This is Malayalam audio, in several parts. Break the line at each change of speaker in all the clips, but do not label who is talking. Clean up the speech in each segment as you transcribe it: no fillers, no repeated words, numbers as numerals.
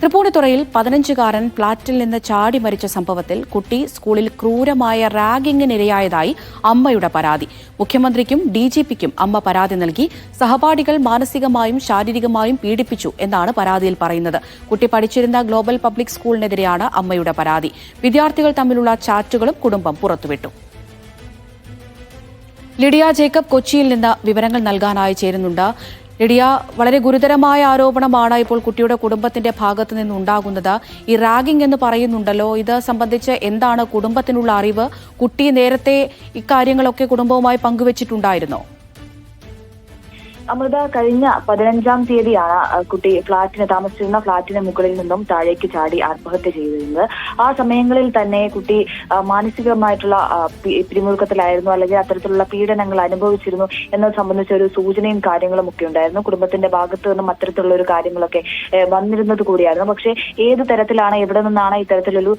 തൃപ്പൂണിത്തുറയിൽ 15-കാരൻ ഫ്ളാറ്റിൽ നിന്ന് ചാടി മരിച്ച സംഭവത്തിൽ കുട്ടി സ്കൂളിൽ ക്രൂരമായ റാഗിങ്ങിനിരയായതായി അമ്മയുടെ പരാതി. മുഖ്യമന്ത്രിക്കും ഡിജിപിക്കും അമ്മ പരാതി നൽകി. സഹപാഠികൾ മാനസികമായും ശാരീരികമായും പീഡിപ്പിച്ചു എന്നാണ് പരാതിയിൽ പറയുന്നത്. കുട്ടി പഠിച്ചിരുന്ന ഗ്ലോബൽ പബ്ലിക് സ്കൂളിനെതിരെയാണ് അമ്മയുടെ പരാതി. വിദ്യാർത്ഥികൾ തമ്മിലുള്ള ചാറ്റുകളും കുടുംബം പുറത്തുവിട്ടു. ലിഡിയ ജേക്കബ് കൊച്ചിയിൽ നിന്ന് വിവരങ്ങൾ നൽകാനായി ചേരുന്നുണ്ട്. ലിഡിയ, വളരെ ഗുരുതരമായ ആരോപണമാണ് ഇപ്പോൾ കുട്ടിയുടെ കുടുംബത്തിന്റെ ഭാഗത്ത് നിന്നുണ്ടാകുന്നത്. ഈ റാഗിംഗ് എന്ന് പറയുന്നുണ്ടല്ലോ, ഇത് സംബന്ധിച്ച് എന്താണ് കുടുംബത്തിനുള്ള അറിവ്? കുട്ടി നേരത്തെ ഇക്കാര്യങ്ങളൊക്കെ കുടുംബവുമായി പങ്കുവച്ചിട്ടുണ്ടായിരുന്നോ?
അമൃത, കഴിഞ്ഞ 15-ാം തീയതിയാണ് കുട്ടി താമസിച്ചിരുന്ന ഫ്ളാറ്റിന് മുകളിൽ നിന്നും താഴേക്ക് ചാടി ആത്മഹത്യ ചെയ്തിരുന്നത്. ആ സമയങ്ങളിൽ തന്നെ കുട്ടി മാനസികമായിട്ടുള്ള പിരിമുറുക്കത്തിലായിരുന്നു, അല്ലെങ്കിൽ അത്തരത്തിലുള്ള പീഡനങ്ങൾ അനുഭവിച്ചിരുന്നു എന്നത് സംബന്ധിച്ച ഒരു സൂചനയും കാര്യങ്ങളും ഒക്കെ ഉണ്ടായിരുന്നു. കുടുംബത്തിന്റെ ഭാഗത്തു നിന്നും അത്തരത്തിലുള്ള ഒരു കാര്യങ്ങളൊക്കെ വന്നിരുന്നത് കൂടിയായിരുന്നു. പക്ഷേ ഏത് തരത്തിലാണ്, എവിടെ നിന്നാണ് ഇത്തരത്തിലൊരു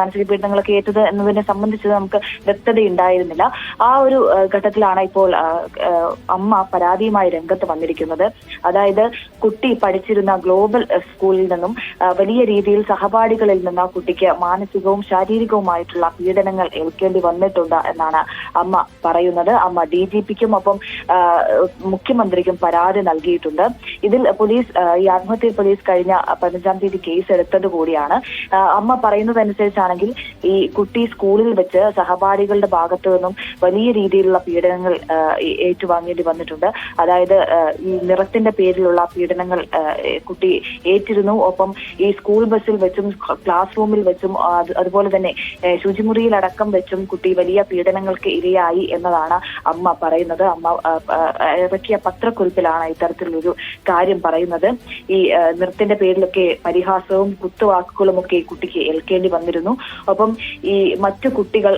മാനസിക പീഡനങ്ങളൊക്കെ ഏറ്റത് എന്നതിനെ സംബന്ധിച്ച് നമുക്ക് വ്യക്തതയുണ്ടായിരുന്നില്ല. ആ ഒരു ഘട്ടത്തിലാണ് ഇപ്പോൾ അമ്മ പരാതിയുമായി രംഗത്ത് വന്നിരിക്കുന്നത്. അതായത് കുട്ടി പഠിച്ചിരുന്ന ഗ്ലോബൽ സ്കൂളിൽ നിന്നും വലിയ രീതിയിൽ സഹപാഠികളിൽ നിന്ന് കുട്ടിക്ക് മാനസികവും ശാരീരികവുമായിട്ടുള്ള പീഡനങ്ങൾ ഏൽക്കേണ്ടി വന്നിട്ടുണ്ട് എന്നാണ് അമ്മ പറയുന്നത്. അമ്മ ഡിജിപിക്കും ഒപ്പം മുഖ്യമന്ത്രിക്കും പരാതി നൽകിയിട്ടുണ്ട്. ഇതിൽ ഈ ആത്മഹത്യ പോലീസ് കഴിഞ്ഞ 15-ാം തീയതി കേസ് എടുത്തത് കൂടിയാണ്. അമ്മ പറയുന്നതനുസരിച്ചാണെങ്കിൽ ഈ കുട്ടി സ്കൂളിൽ വെച്ച് സഹപാഠികളുടെ ഭാഗത്തു നിന്നും വലിയ രീതിയിലുള്ള പീഡനങ്ങൾ ഏറ്റുവാങ്ങേണ്ടി വന്നിട്ടുണ്ട്. അതായത് ഈ നിറത്തിന്റെ പേരിലുള്ള പീഡനങ്ങൾ കുട്ടി ഏറ്റിരുന്നു. ഒപ്പം ഈ സ്കൂൾ ബസ്സിൽ വെച്ചും ക്ലാസ് റൂമിൽ വെച്ചും അതുപോലെ തന്നെ ശുചിമുറിയിലടക്കം വെച്ചും കുട്ടി വലിയ പീഡനങ്ങൾക്ക് ഇരയായി എന്നതാണ് അമ്മ പറയുന്നത്. അമ്മ ഇറക്കിയ പത്രക്കുറിപ്പിലാണ് ഇത്തരത്തിലൊരു കാര്യം പറയുന്നത്. ഈ നിറത്തിന്റെ പേരിലൊക്കെ പരിഹാസവും കുത്തുവാക്കുകളും ഒക്കെ കുട്ടിക്ക് ഏൽക്കേണ്ടി വന്നിരുന്നു. ഒപ്പം ഈ മറ്റു കുട്ടികൾ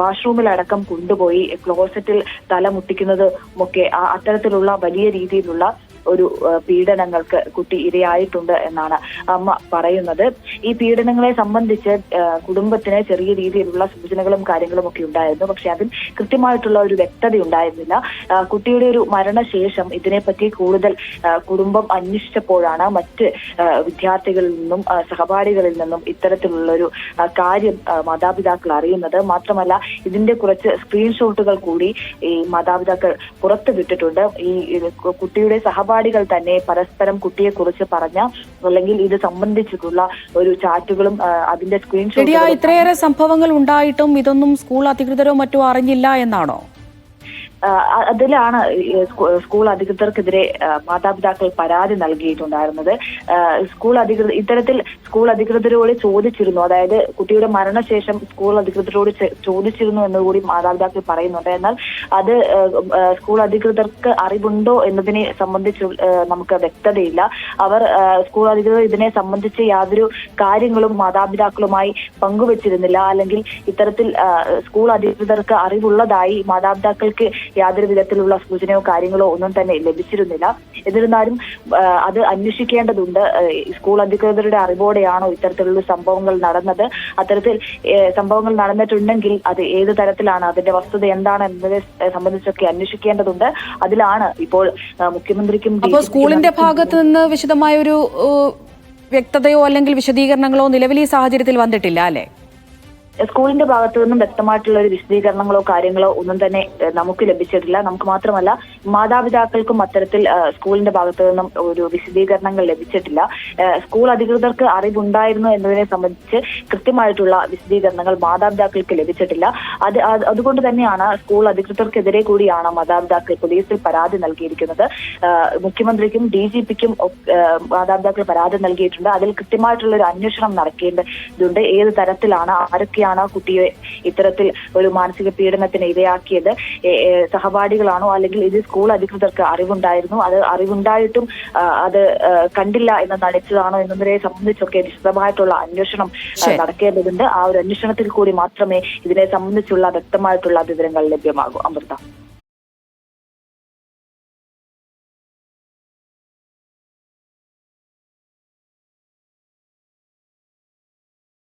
വാഷ്റൂമിലടക്കം കൊണ്ടുപോയി ക്ലോസറ്റിൽ തല മുട്ടിക്കുന്നതും ഒക്കെ അത്തരത്തിലുള്ള വലിയ രീതിയിലുള്ള ഒരു പീഡനങ്ങൾക്ക് കുട്ടി ഇരയായിട്ടുണ്ട് എന്നാണ് അമ്മ പറയുന്നത്. ഈ പീഡനങ്ങളെ സംബന്ധിച്ച് കുടുംബത്തിന് ചെറിയ രീതിയിലുള്ള സൂചനകളും കാര്യങ്ങളും ഒക്കെ ഉണ്ടായിരുന്നു. പക്ഷെ അതിൽ കൃത്യമായിട്ടുള്ള ഒരു വ്യക്തത ഉണ്ടായിരുന്നില്ല. കുട്ടിയുടെ ഒരു മരണശേഷം ഇതിനെപ്പറ്റി കൂടുതൽ കുടുംബം അന്വേഷിച്ചപ്പോഴാണ് മറ്റ് വിദ്യാർത്ഥികളിൽ നിന്നും സഹപാഠികളിൽ നിന്നും ഇത്തരത്തിലുള്ള ഒരു കാര്യം മാതാപിതാക്കൾ അറിയുന്നത്. മാത്രമല്ല ഇതിന്റെ കുറച്ച് സ്ക്രീൻഷോട്ടുകൾ കൂടി ഈ മാതാപിതാക്കൾ പുറത്തുവിട്ടിട്ടുണ്ട്. ഈ കുട്ടിയുടെ സഹപാഠികൾ തന്നെ പരസ്പരം കുട്ടിയെക്കുറിച്ച് പറഞ്ഞ അല്ലെങ്കിൽ ഇത് സംബന്ധിച്ചിട്ടുള്ള ഒരു ചാറ്റുകളും അതിന്റെ സ്ക്രീൻഷോട്ടുകളും.
ഇത്രയേറെ സംഭവങ്ങൾ ഉണ്ടായിട്ടും ഇതൊന്നും സ്കൂൾ അധികൃതരോ മറ്റോ അറിഞ്ഞില്ല എന്നാണോ?
അതിലാണ് സ്കൂൾ അധികൃതർക്കെതിരെ മാതാപിതാക്കൾ പരാതി നൽകിയിട്ടുണ്ടായിരുന്നത്. ഇത്തരത്തിൽ സ്കൂൾ അധികൃതരോട് ചോദിച്ചിരുന്നു. അതായത് കുട്ടിയുടെ മരണശേഷം സ്കൂൾ അധികൃതരോട് ചോദിച്ചിരുന്നു എന്നുകൂടി മാതാപിതാക്കൾ പറയുന്നുണ്ട്. എന്നാൽ അത് സ്കൂൾ അധികൃതർക്ക് അറിവുണ്ടോ എന്നതിനെ സംബന്ധിച്ച് നമുക്ക് വ്യക്തതയില്ല. സ്കൂൾ അധികൃതർ ഇതിനെ സംബന്ധിച്ച് യാതൊരു കാര്യങ്ങളും മാതാപിതാക്കളുമായി പങ്കുവച്ചിരുന്നില്ല. അല്ലെങ്കിൽ ഇത്തരത്തിൽ സ്കൂൾ അധികൃതർക്ക് അറിവുള്ളതായി മാതാപിതാക്കൾക്ക് യാതൊരു വിധത്തിലുള്ള സൂചനയോ കാര്യങ്ങളോ ഒന്നും തന്നെ ലഭിച്ചിരുന്നില്ല. എന്നിരുന്നാലും അത് അന്വേഷിക്കേണ്ടതുണ്ട്. സ്കൂൾ അധികൃതരുടെ അറിവോടെയാണോ ഇത്തരത്തിലുള്ള സംഭവങ്ങൾ നടന്നത്? അത്തരത്തിൽ സംഭവങ്ങൾ നടന്നിട്ടുണ്ടെങ്കിൽ അത് ഏത് തരത്തിലാണ്, അതിന്റെ വസ്തുത എന്താണ് എന്നതിനെ സംബന്ധിച്ചൊക്കെ അന്വേഷിക്കേണ്ടതുണ്ട്. അതിലാണ് ഇപ്പോൾ മുഖ്യമന്ത്രിക്കും
സ്കൂളിന്റെ ഭാഗത്ത് നിന്ന് വിശദമായ ഒരു വ്യക്തതയോ അല്ലെങ്കിൽ വിശദീകരണങ്ങളോ നിലവിൽ ഈ സാഹചര്യത്തിൽ വന്നിട്ടില്ല അല്ലേ?
സ്കൂളിന്റെ ഭാഗത്തു നിന്നും വ്യക്തമായിട്ടുള്ള ഒരു വിശദീകരണങ്ങളോ കാര്യങ്ങളോ ഒന്നും തന്നെ നമുക്ക് ലഭിച്ചിട്ടില്ല. നമുക്ക് മാത്രമല്ല മാതാപിതാക്കൾക്കും അത്തരത്തിൽ സ്കൂളിന്റെ ഭാഗത്തു നിന്നും ഒരു വിശദീകരണങ്ങൾ ലഭിച്ചിട്ടില്ല. സ്കൂൾ അധികൃതർക്ക് അറിവുണ്ടായിരുന്നു എന്നതിനെ സംബന്ധിച്ച് കൃത്യമായിട്ടുള്ള വിശദീകരണങ്ങൾ മാതാപിതാക്കൾക്ക് ലഭിച്ചിട്ടില്ല. അതുകൊണ്ട് തന്നെയാണ് സ്കൂൾ അധികൃതർക്കെതിരെ കൂടിയാണ് മാതാപിതാക്കൾ പോലീസിൽ പരാതി നൽകിയിരിക്കുന്നത്. മുഖ്യമന്ത്രിക്കും ഡിജിപിക്കും മാതാപിതാക്കൾ പരാതി നൽകിയിട്ടുണ്ട്. അതിൽ കൃത്യമായിട്ടുള്ള ഒരു അന്വേഷണം നടക്കേണ്ടതുണ്ട്. ഏത് തരത്തിലാണ്, ആരൊക്കെയാണ് കുട്ടിയെ ഇത്തരത്തിൽ ഒരു മാനസിക പീഡനത്തിന് ഇരയാക്കിയത്? സഹപാഠികളാണോ, അല്ലെങ്കിൽ ഇത് സ്കൂൾ അധികൃതർക്ക് അറിവുണ്ടായിരുന്നു, അത് അറിവുണ്ടായിട്ടും അത് കണ്ടില്ല എന്ന് നടിച്ചതാണോ എന്നതിനെ സംബന്ധിച്ചൊക്കെ വിശദമായിട്ടുള്ള അന്വേഷണം നടക്കേണ്ടതുണ്ട്. ആ ഒരു അന്വേഷണത്തിൽ കൂടി മാത്രമേ ഇതിനെ സംബന്ധിച്ചുള്ള വ്യക്തമായിട്ടുള്ള വിവരങ്ങൾ ലഭ്യമാകൂ. അമൃത.